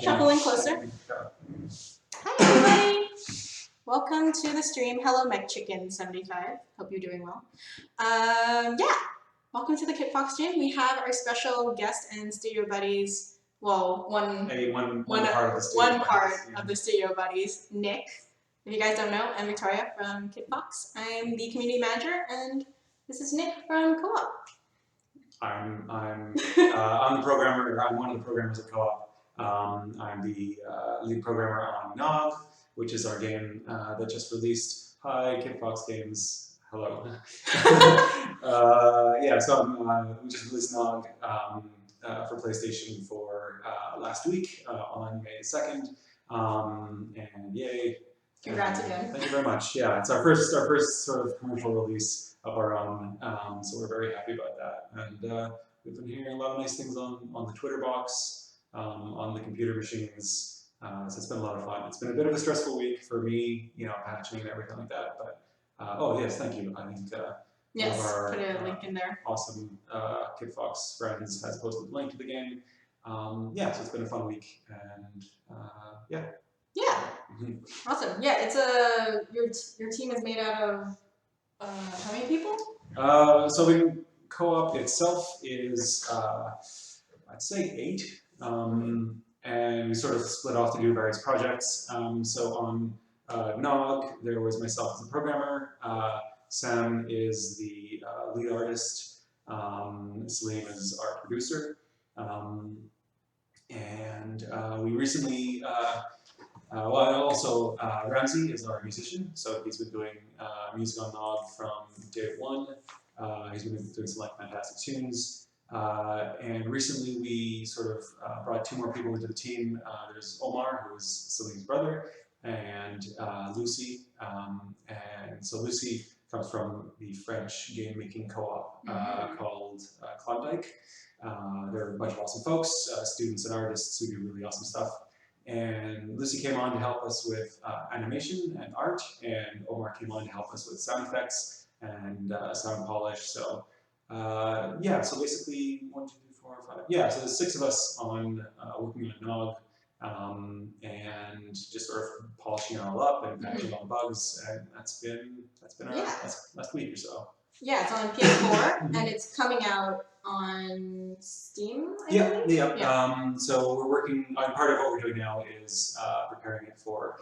Shuffle in closer. Hi, everybody. Welcome to the stream. Hello, McChicken75. Hope you're doing well. Yeah, welcome to the Kit Fox stream. We have our special guest and studio buddies. Well, one part of the studio buddies, Nick. If you guys don't know, I'm Victoria from Kit Fox. I'm the community manager, and this is Nick from Co-op. I'm the programmer. I'm one of the programmers at Co-op. I'm the lead programmer on GNOG, which is our game that just released. Hi, Kit Fox Games. Hello. Yeah, so we just released GNOG for PlayStation for last week on May 2nd, and yay! Congrats again. Thank you very much. Yeah, it's our first sort of commercial release of our own, so we're very happy about that. And we've been hearing a lot of nice things on the Twitter box. On the computer machines, so it's been a lot of fun. It's been a bit of a stressful week for me, patching and everything like that. But oh yes, thank you. I think yes, one of our, put a link in there. Awesome Kit Fox friends has posted the link to the game. Yeah, so it's been a fun week, and yeah. Yeah, awesome. Yeah, it's your team is made out of how many people? So Co-op itself is I'd say 8. And we sort of split off to do various projects. So on GNOG, there was myself as a programmer. Sam is the lead artist. Salim is our producer. And we recently, also Ramsey is our musician. So he's been doing music on GNOG from day one. He's been doing some fantastic tunes. And recently we sort of brought 2 more people into the team. There's Omar, who is Salim's brother, and Lucy. And so Lucy comes from the French game-making co-op called Klondike. They're a bunch of awesome folks, students and artists who do really awesome stuff. And Lucy came on to help us with animation and art, and Omar came on to help us with sound effects and sound polish. So yeah, so basically 1, 2, 3, 4, 5. Yeah, so there's 6 of us on working on GNOG, and just sort of polishing it all up and patching all the bugs, and that's been our last week or so. Yeah, it's on PS4 and it's coming out on Steam. I believe? Yeah. So we're working on part of what we're doing now is preparing it for.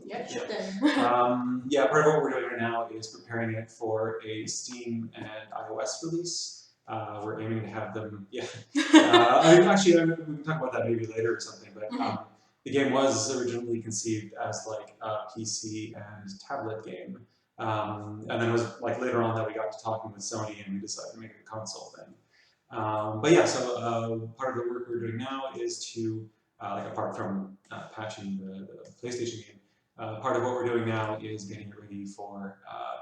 Yeah, part of what we're doing right now is preparing it for a Steam and iOS release. We're aiming to have them, actually, we can talk about that maybe later or something, but the game was originally conceived as like a PC and tablet game. And then it was like later on that we got to talking with Sony and we decided to make it a console thing. But yeah, so part of the work we're doing now is to, apart from patching the PlayStation game, part of what we're doing now is getting it ready for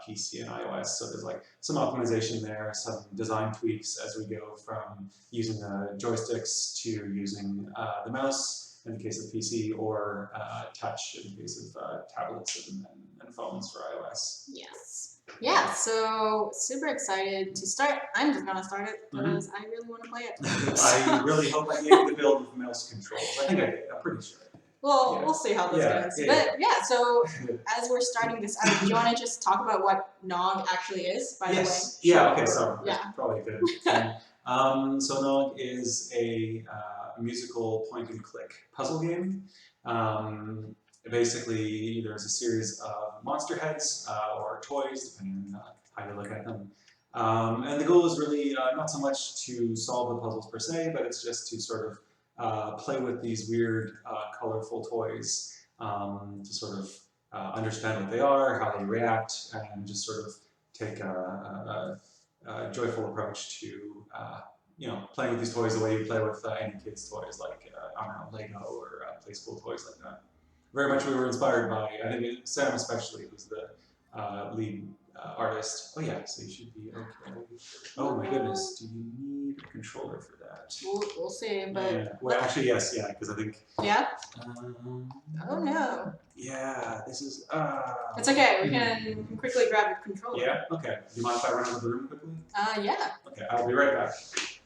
PC and iOS. So there's like some optimization there, some design tweaks as we go from using the joysticks to using the mouse in the case of PC, or touch in the case of tablets and phones for iOS. Yes. Yeah, so super excited to start. I'm just going to start it because I really want to play it. I really hope I gave you the build with mouse controls. I think I did. I'm pretty sure. Well, we'll see how this goes. But yeah, so as we're starting this out, do you want to just talk about what GNOG actually is, by the way? Yeah, okay, so that's probably good. So GNOG is a musical point-and-click puzzle game. Basically, there's a series of monster heads or toys, depending on how you look at them. And the goal is really not so much to solve the puzzles per se, but it's just to sort of play with these weird, colorful toys to sort of understand what they are, how they react, and just sort of take a joyful approach to playing with these toys the way you play with any kid's toys, like I don't know, Lego or play school toys like that. Very much we were inspired by, I think Sam especially, who's the lead artist. Oh yeah, so you should be okay. Oh my goodness, do you need a controller for that? We'll see, but... Yeah. Well, actually, yes, because I think... Yeah? Oh no. Yeah, this is... It's okay, we can quickly grab your controller. Yeah? Okay. Do you mind if I run out of the room quickly? Yeah. Okay, I'll be right back.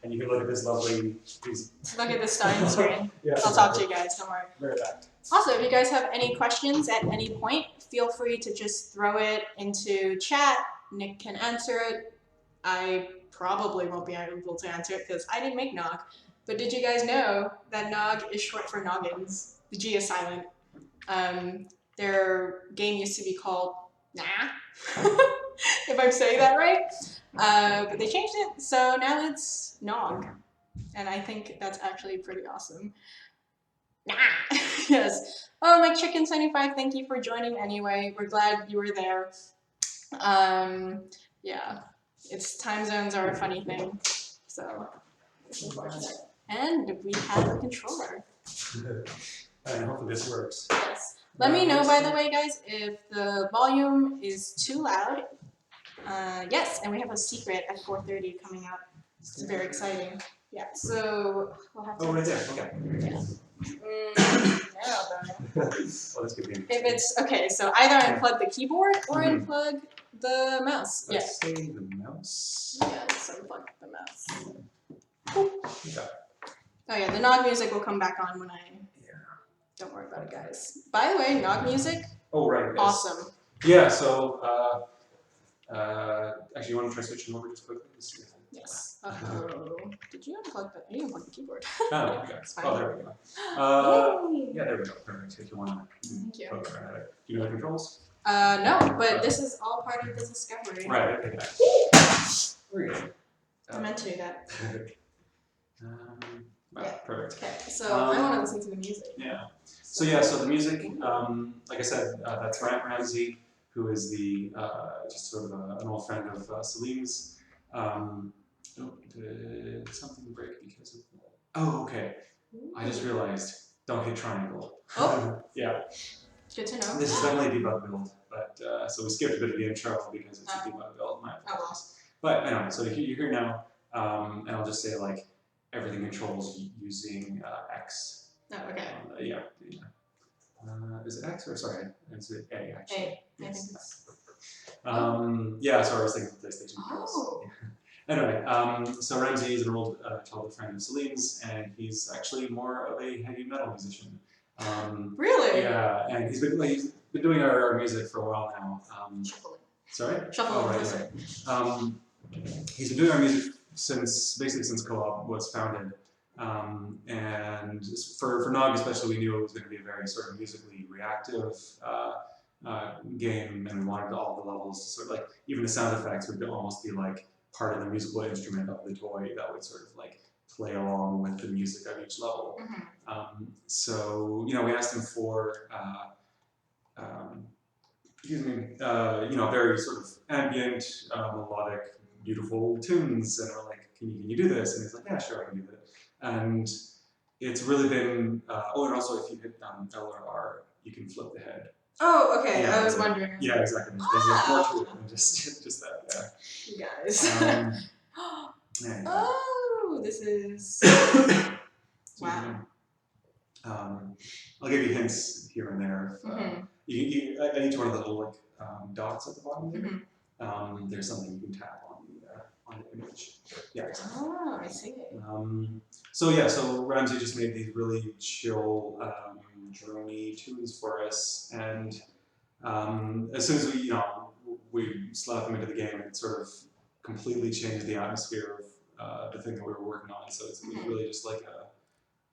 and you can look at this lovely. These, Look at the starting screen. yeah, I'll talk to you guys, don't worry. Very back. Also, if you guys have any questions at any point, feel free to just throw it into chat. Nick can answer it. I probably won't be able to answer it because I didn't make GNOG. But did you guys know that GNOG is short for noggins? The G is silent. Their game used to be called Nah, if I'm saying that right. But they changed it, so now it's GNOG. And I think that's actually pretty awesome. Nah. Yes. Oh, my Chicken 75, thank you for joining anyway. We're glad you were there. Yeah, it's time zones are a funny thing. So, it's unfortunate. And we have a controller. And hopefully this works. Yes. Let me know, by the way, guys, if the volume is too loud. Yes, and we have a secret at 4:30 coming out. It's very exciting. Yeah, so we'll have to. Oh, right there. Okay. Yeah. Well, that's good. If it's okay, so either unplug the keyboard or unplug the mouse. Let's say the mouse. Yeah, just unplug the mouse. Okay. Oh yeah, the GNOG music will come back on when I. Yeah. Don't worry about it, guys. By the way, GNOG music. Oh right. Yes. Awesome. Yeah. So actually, you want to try switching over just quickly? Yes. Uh-oh. Did you unplug the? You unplugged the keyboard. Oh, okay. Oh, there we go. Yay. Yeah, there we go. Perfect. If you want to. Thank you. Poke around at it. Do you know the controls? No, but this is all part of the discovery. Right. Okay. Very good. I meant to do that. Wow, Yeah. perfect. Okay, so I want to listen to the music. Yeah. So yeah, so the music, like I said, that's Ramsey, who is the just sort of an old friend of Salim's. Did something break because of that? Oh, okay. I just realized. Don't hit triangle. Oh. Yeah. Good to know. This is definitely a debug build, but so we skipped a bit of the intro because it's a debug build. My apologies. But anyway, so you're here now, and I'll just say like everything controls using X. Oh, okay. Yeah. Is it X or sorry? Is it A actually? A. I think Yes. it's. Yeah, so I was thinking PlayStation controls. Oh. Anyway, so Ramsey is an old childhood friend of Salim's, and he's actually more of a heavy metal musician. Really? Yeah, and he's been doing our music for a while now. Shuffling. Sorry? Shuffling. Oh, right, yeah. He's been doing our music since Co-op was founded. And for GNOG especially, we knew it was going to be a very sort of musically reactive game, and we wanted all the levels to sort of like, even the sound effects would almost be like part of the musical instrument of the toy that would sort of like play along with the music of each level. Mm-hmm. So, you know, we asked him for, very sort of ambient, melodic, beautiful tunes, and we're like, can you do this? And he's like, yeah, sure, I can do that. And it's really been, and also if you hit L or R, you can flip the head. Oh, okay. Yeah, I was wondering. Yeah, exactly. There's more to it than just that. You guys. Yeah. Oh, this is. Wow. I'll give you hints here and there. Mm-hmm. At each one of the little like dots at the bottom there, Mm-hmm. there's something you can tap on the image. Yeah. Exactly. Oh, I see. So Ramsey just made these really chill, drony tunes for us, and as soon as we slapped them into the game, it sort of completely changed the atmosphere of the thing that we were working on. So it was really just like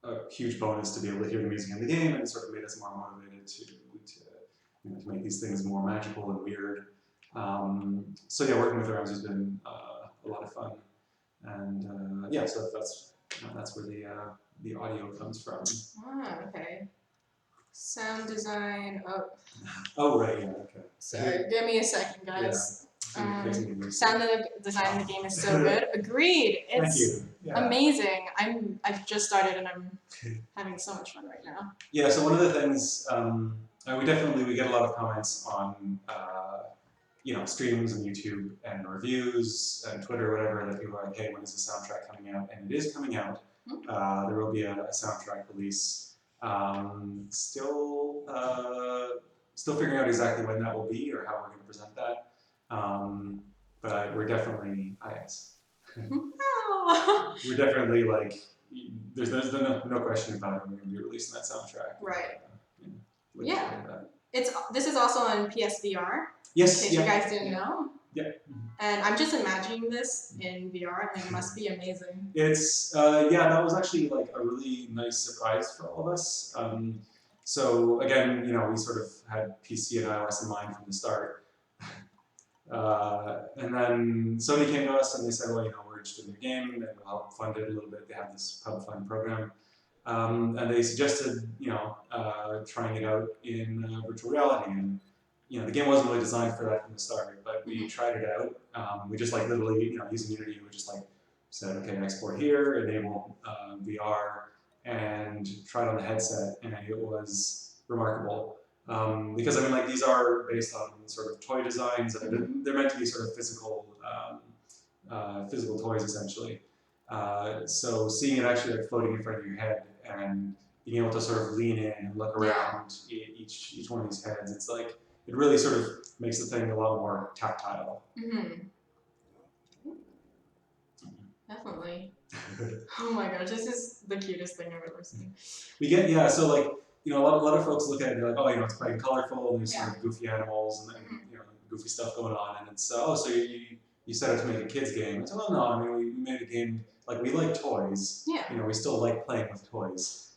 a huge bonus to be able to hear the music in the game, and it sort of made us more motivated to make these things more magical and weird. So yeah, working with Ramsey has been a lot of fun, and so that's where the audio comes from. Ah, okay. Sound design. Oh right, yeah, okay. Sorry, give me a second, guys. Yeah. Sound design of the game is so good. Agreed. It's Thank you. Yeah. amazing. I've just started and I'm having so much fun right now. Yeah. So one of the things we get a lot of comments on streams and YouTube and reviews and Twitter, whatever, that people are like, hey, when is the soundtrack coming out? And it is coming out. There will be a soundtrack release. Still figuring out exactly when that will be or how we're going to present that. But we're definitely, yes. Oh. We're definitely like, there's no question about it. We're going to be releasing that soundtrack. Right. Yeah. This is also on PSVR. Yes. In case you guys didn't know. Yeah. And I'm just imagining this in VR, and it must be amazing. It's that was actually like a really nice surprise for all of us. So again, we sort of had PC and iOS in mind from the start. And then Sony came to us and they said, well, we're interested in the game and we'll help fund it a little bit. They have this Pub Fund program. And they suggested, trying it out in virtual reality. And, the game wasn't really designed for that from the start, but we tried it out. We just like literally, using Unity, we just like said, okay, export here, enable VR, and try it on the headset, and it was remarkable. Because these are based on sort of toy designs, and they're meant to be sort of physical toys essentially. So seeing it actually like floating in front of your head and being able to sort of lean in and look around each one of these heads, it's like it really sort of makes the thing a lot more tactile. Definitely. Oh my gosh, this is the cutest thing I've ever seen. We get so like a lot of folks look at it and they're like, oh, it's bright and colorful and there's sort of goofy animals and goofy stuff going on, and it's so you set out to make a kids game. It's well, no, we made a game like we like toys. Yeah. We still like playing with toys.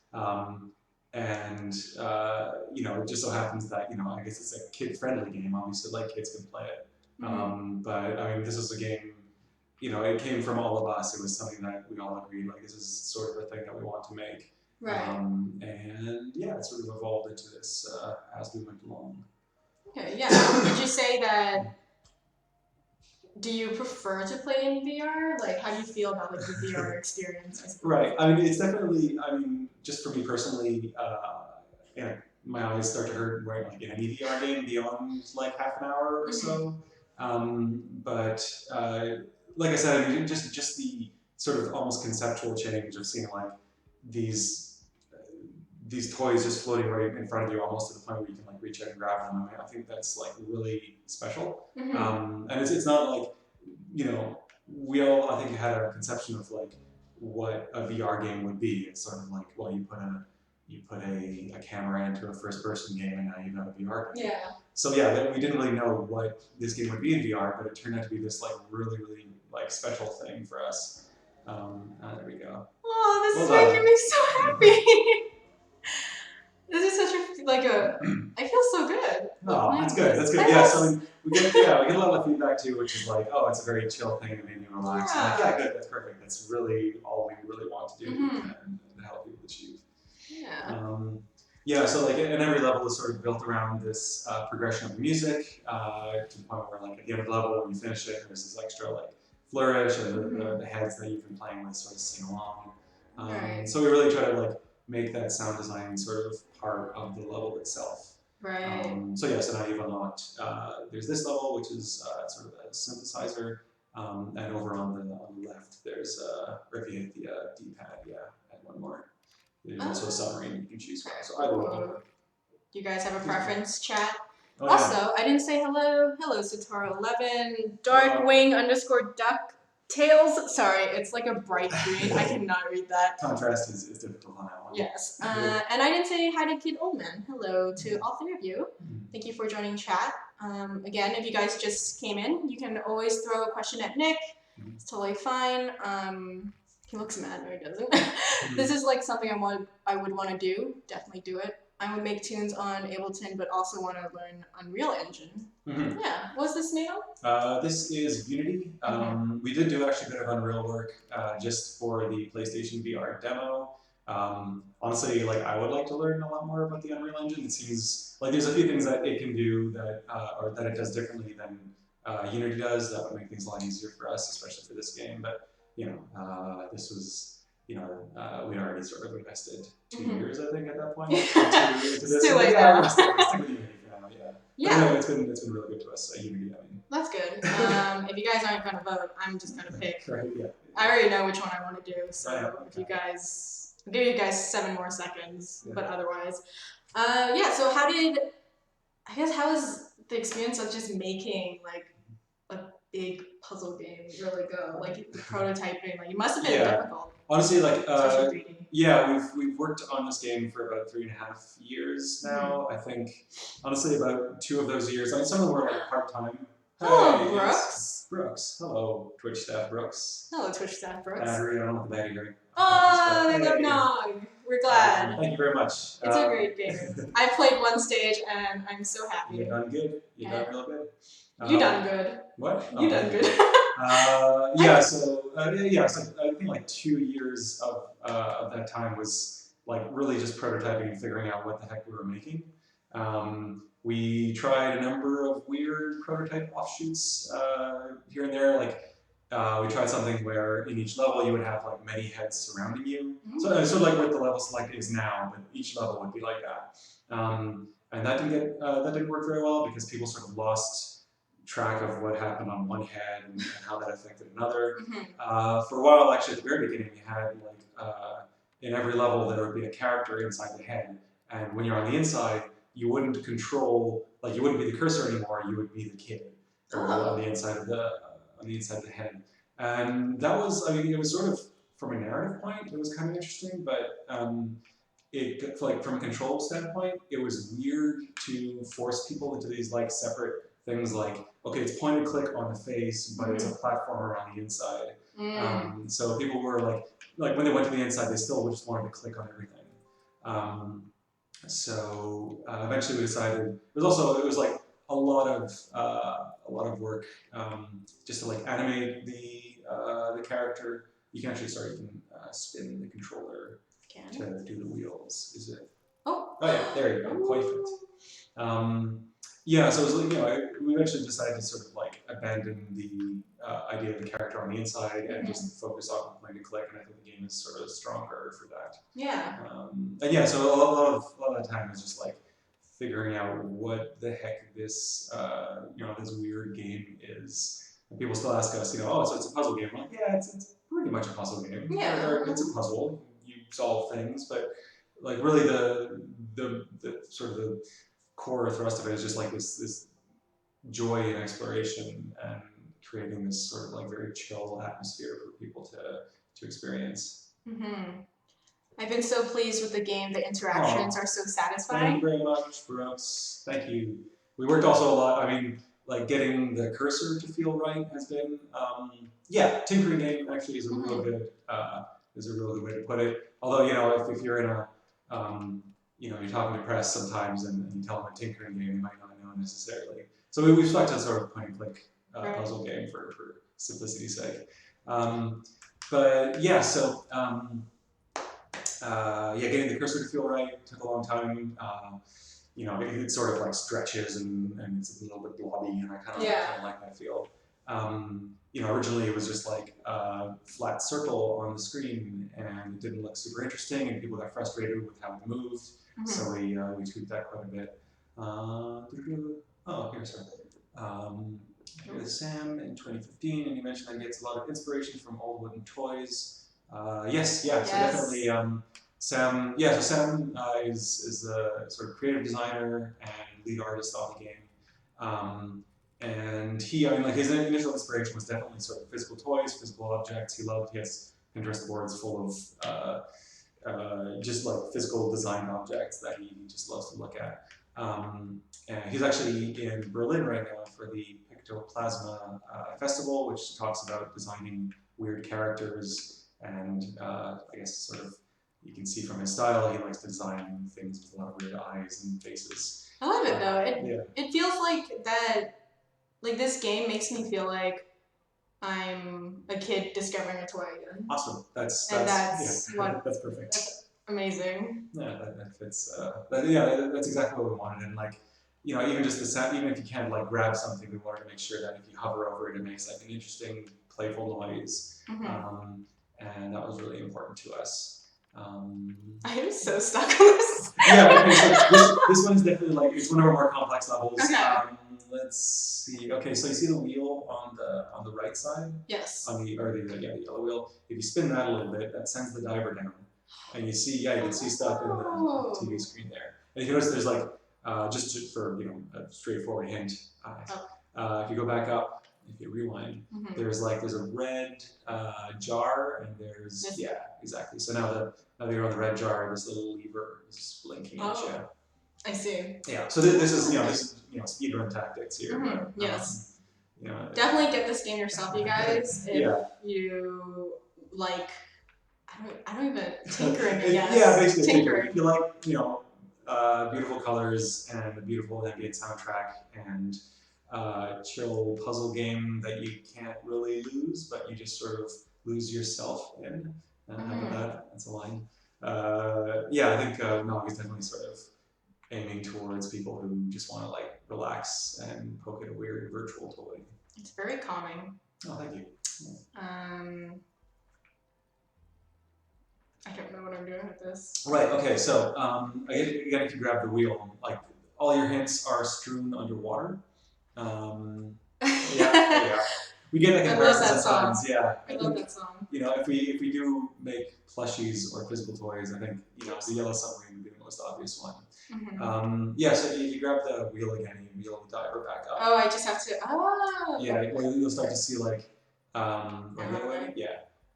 And it just so happens that I guess it's a kid-friendly game. Obviously, like kids can play it. But this is a game. It came from all of us. It was something that we all agreed, like this is sort of a thing that we want to make. Right. And it sort of evolved into this as we went along. Okay. Yeah. Would you say that? Do you prefer to play in VR? Like, how do you feel about like the VR experience? Right. It's definitely. Just for me personally, my eyes start to hurt wearing like in any VR game beyond like half an hour or so. But like I said, just the sort of almost conceptual change of seeing like these toys just floating right in front of you, almost to the point where you can like reach out and grab them. I think that's like really special. And it's not like we all I think had a conception of like what a VR game would be. It's sort of like, well, you put a camera into a first-person game, and now you've got a VR game. Yeah. So we didn't really know what this game would be in VR, but it turned out to be this like really, really like special thing for us. There we go. Oh, this is making me so happy. This is such I feel so good. Oh, that's good. That's good. Yeah. So we get a lot of feedback too, which is like, oh, it's a very chill thing that made me relax. Yeah. Like, good. That's perfect. That's really all we really want to do and help people achieve. Yeah. So like, and every level is sort of built around this progression of music to the point where like at the end of the level, when you finish it, there's this extra like flourish and the heads that you've been playing with sort of sing along. So we really try to like make that sound design sort of part of the level itself. Right. So now you've unlocked. There's this level, which is sort of a synthesizer, and over on the left, there's or if you hit the D-pad, and one more. There's also a submarine you can choose from. So either one. Do you guys have a preference, chat? Oh, Also, I didn't say hello. Hello, Satara11, Darkwing _ Duck Tails. Sorry, it's like a bright green. I cannot read that. Contrast is difficult on that one. Yes. And I didn't say hi to Kid Oldman. Hello to all three of you. Thank you for joining chat. Again, if you guys just came in, you can always throw a question at Nick. It's totally fine. He looks mad. No, he doesn't. This is like something I would want to do. Definitely do it. I would make tunes on Ableton, but also want to learn Unreal Engine. Yeah. What's this made on? This is Unity. We did do actually a bit of Unreal work just for the PlayStation VR demo. Honestly, like I would like to learn a lot more about the Unreal Engine. It seems like there's a few things that it can do that, or that it does differently than Unity does. That would make things a lot easier for us, especially for this game. But this was. We'd already sort of invested 2 years, I think, at that point. It's too late now. Stick with Unity for now, Yeah. But it's been really good to us. Unity, That's good. If you guys aren't gonna vote, I'm just gonna pick. Right, yeah. I already know which one I want to do, so if you guys, I'll give you guys 7 more seconds. But otherwise, so how is the experience of just making like a big puzzle game really go? Like the prototyping, like it must have been Yeah. difficult. Honestly, like, Especially 3D. yeah, we've worked on this game for about 3.5 years now. I think, honestly, about 2 of those years. I mean, some of them were like part-time. Hello, Hey, Brooks. yes, Brooks. Hello, Twitch staff Brooks. Hello, Twitch staff, Brooks. Battery, I don't know what the battery doing. Oh, they love GNOG. We're glad. Thank you very much. It's a great game. I played one stage and I'm so happy. You done good. You done real good. You done good. What? You done good. Yeah. So I think like 2 years of that time was like really just prototyping and figuring out what the heck we were making. We tried a number of weird prototype offshoots here and there. Like we tried something where in each level you would have like many heads surrounding you. So sort of like what the level select is now, but each level would be like that. And that didn't work very well because people sort of lost track of what happened on one head and how that affected another. For a while, actually, at the very beginning, we had like in every level there would be a character inside the head, and when you're on the inside, you wouldn't control, like you wouldn't be the cursor anymore. You would be the kid on the inside of the head, and that was, I mean, it was sort of from a narrative point, it was kind of interesting, but it, like from a control standpoint, it was weird to force people into these like separate things like, okay, it's point and click on the face, but it's a platformer on the inside. So people were like when they went to the inside, they still just wanted to click on everything. So eventually we decided, it was like a lot of work just to like animate the character. You can actually spin the controller to do the wheels. Is it? Oh yeah, there you go. Perfect. Yeah, so it was like, we eventually decided to sort of like abandon the idea of the character on the inside and just focus on point and click, and I think the game is sort of stronger for that. Yeah. And yeah, so a lot of the time is just like figuring out what the heck this this weird game is. And people still ask us, oh, so it's a puzzle game. I'm like, yeah, it's pretty much a puzzle game. Yeah. It's a puzzle. You solve things, but like really the sort of the core thrust of it is just like this joy in exploration and creating this sort of like very chill atmosphere for people to experience. I've been so pleased with the game. The interactions are so satisfying. Thank you very much, Brooks. Thank you. We worked also a lot. I mean, like getting the cursor to feel right has been, tinkering game actually is a real good way to put it. Although if you're in a you're talking to press sometimes and you tell them a tinkering game, you might not know necessarily. So we've stuck to sort of point and click puzzle game for simplicity's sake. But yeah, so getting the cursor to feel right took a long time. It sort of like stretches and it's a little bit blobby, and I kind of like that feel. Originally it was just like a flat circle on the screen, and it didn't look super interesting, and people got frustrated with how it moved. So we tweaked that quite a bit. Here's Sam in 2015, and you mentioned that he gets a lot of inspiration from old wooden toys. Yes. So definitely Sam. Yeah, so Sam is the sort of creative designer and lead artist on the game. And his initial inspiration was definitely sort of physical toys, physical objects. He has Pinterest boards full of just like physical design objects that he just loves to look at. And he's actually in Berlin right now for the Pictoplasma Festival, which talks about designing weird characters. And I guess sort of you can see from his style, he likes to design things with a lot of weird eyes and faces. I love it though. It feels like that. Like this game makes me feel like I'm a kid discovering a toy again. Awesome. That's that's perfect. That's amazing. Yeah, that fits. That's exactly what we wanted. And like, even just the sound, even if you can't like grab something, we wanted to make sure that if you hover over it, it makes like an interesting, playful noise. And that was really important to us. I am so stuck on this. Yeah, okay, so this one's definitely like, it's one of our more complex levels. Okay. Let's see. Okay, so you see the wheel on the right side? Yes. The yellow wheel. If you spin that a little bit, that sends the diver down. And you can see stuff in the TV screen there. And if you notice, there's like, for a straightforward hint, if you go back up, if you rewind, Mhm. there's a red jar, and there's exactly. So now that you're on the red jar, this little lever is blinking at you. I see. Yeah. So this is speedrun tactics here. But, yes. You know, Definitely get this game yourself, you guys. If yeah. you like, I don't even tinkering. I guess. Yeah, basically tinkering. If you like, beautiful colors and a beautiful ambient soundtrack and chill puzzle game that you can't really lose, but you just sort of lose yourself in. How about that? That's a line. I think GNOG is definitely sort of aiming towards people who just want to like relax and poke at a weird virtual toy. It's very calming. Oh, thank you. I don't know what I'm doing with this. Right. Okay. So again, if you grab the wheel, like all your hints are strewn underwater. Yeah. We get that comparison sometimes. Yeah. I love that song. If we do make plushies or physical toys, I think the yellow submarine would be the most obvious one. So if you grab the wheel again, you wheel the diver back up. Oh, I just have to. Oh. Yeah. Well, you'll start to see like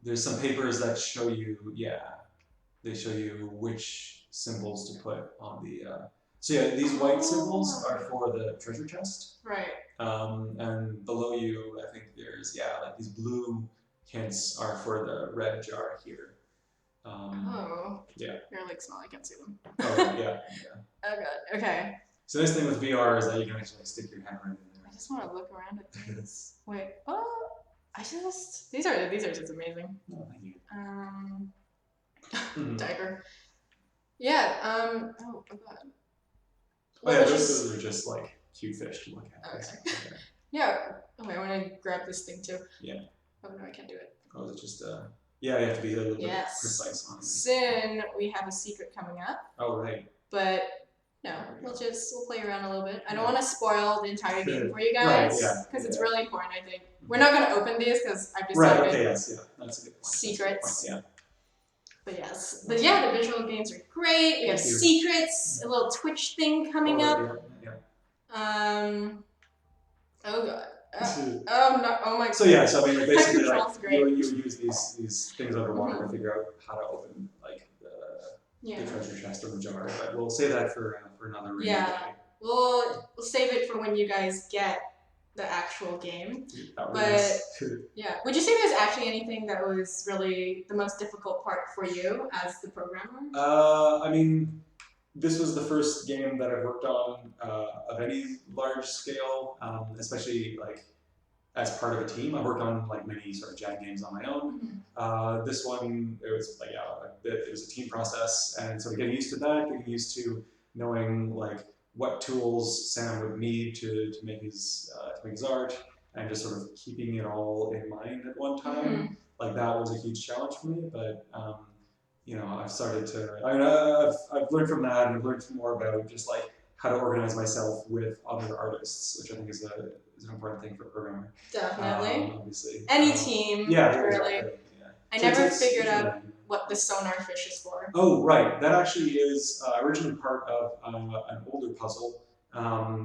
there's some papers that show you. Yeah. They show you which symbols to put on the. These white symbols are for the treasure chest. Right. And below you, I think there's like these blue hints are for the red jar here. Yeah. They're like small. I can't see them. Oh yeah. Oh god. Okay. So this thing with VR is that you can actually stick your hand right in there. I just want to look around at things. Wait. Oh. These are just amazing. Oh, thank you. Diver. Yeah. Oh god. Oh yeah, those are just like cute fish to look at. Okay. Yeah. Okay, I want to grab this thing too. Yeah. Oh no, I can't do it. Oh, is it just you have to be a little bit precise on it. Soon we have a secret coming up. Oh right. But no, we'll play around a little bit. I don't want to spoil the entire game for you guys because it's really important. I think we're not going to open these because I've decided. Right. Okay. Yes. Yeah. That's a good point. Secrets. Yeah. But yes, the visual games are great. We have secrets, a little Twitch thing coming up. Yeah. Oh god. Oh no! Oh my god. So I mean, basically, you use these things underwater to figure out how to open like the treasure chest or the jar. But we'll save that for another review. Yeah. We'll save it for when you guys get the actual game. But would you say there's actually anything that was really the most difficult part for you as the programmer? I mean, this was the first game that I've worked on of any large scale, especially like as part of a team. I worked on like many sort of JAG games on my own. This one, it was like it was a team process, and so getting used to that, getting used to knowing like what tools Sam would need to make his art, and just sort of keeping it all in mind at one time. Like that was a huge challenge for me, but I've started to. I've learned from that, and I've learned more about just like how to organize myself with other artists, which I think is an important thing for a programmer. Definitely. Obviously. Any team. Yeah. Really. Exactly. Yeah. I never figured out what the sonar fish is for. Oh, right. That actually is originally part of an older puzzle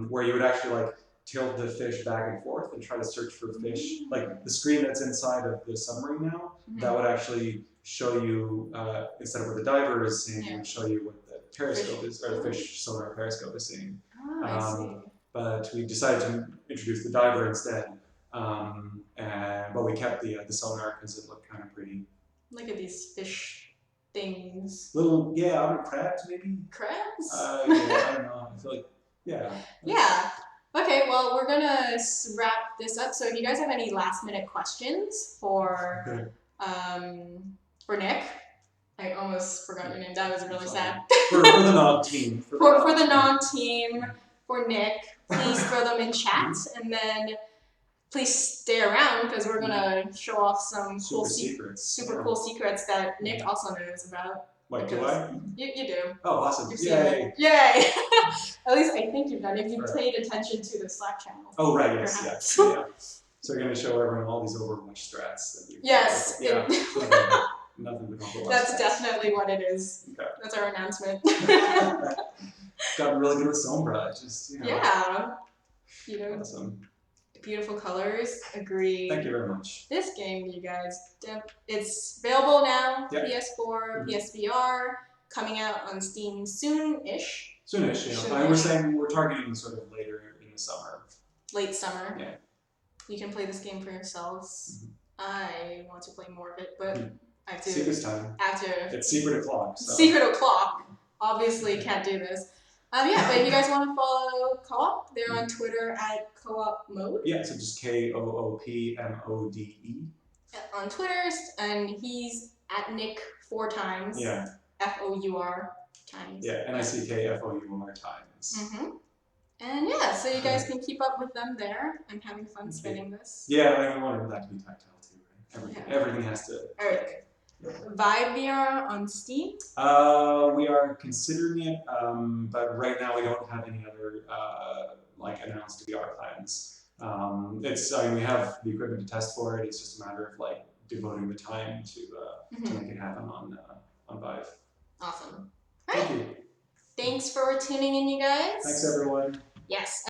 where you would actually like tilt the fish back and forth and try to search for fish. Like the screen that's inside of the submarine now, that would actually show you, instead of what the diver is seeing, it would show you what the periscope is, or the fish sonar periscope is seeing. I see. But we decided to introduce the diver instead, but we kept the sonar because it looked kind of pretty. Look at these fish things. Little, crabs maybe? Crabs? I don't know. I feel like, Yeah. Okay, well, we're gonna wrap this up. So if you guys have any last minute questions for Nick, I almost forgot your name. That was really sad. For the NOG team. For the NOG team, for Nick, please throw them in chat, and then please stay around because we're gonna show off some cool super cool secrets that Nick also knows about. Wait, do I? You do. Oh, awesome. Yay. Yay. At least I think you've done it. If you've paid attention to the Slack channel. Oh, right, yes. So you're going to show everyone all these Overwatch strats. That you nothing but Overwatch. That's definitely what it is. Okay. That's our announcement. Got really good with Sombra. Just, Yeah. Awesome. Beautiful colors. Agreed. Thank you very much. This game, you guys, it's available now. Yep. PS4, PSVR, coming out on Steam soon-ish. Soonish, you know. Soonish. We're saying we're targeting sort of later in the summer. Late summer. Yeah. You can play this game for yourselves. I want to play more of it, but I have to. See this time. It's secret o'clock. So. Secret o'clock. Obviously, can't do this. Yeah, but if you guys want to follow Co-op, they're on Twitter at Co-op Mode. Yeah, so just KOOPMODE. On Twitter, and he's at Nick 4 times. Yeah. FOUR times. Yeah, NICKFOUR times. And yeah, so you guys can keep up with them there. I'm having fun spinning this. Yeah, I mean, we wanted that to be tactile too, right? Everything has to. Everything. Vive VR on Steam? We are considering it, but right now we don't have any other like announced VR plans. I mean, we have the equipment to test for it. It's just a matter of like devoting the time to make it happen on Vive. Awesome. Thank you. Thanks for tuning in, you guys. Thanks, everyone. Yes.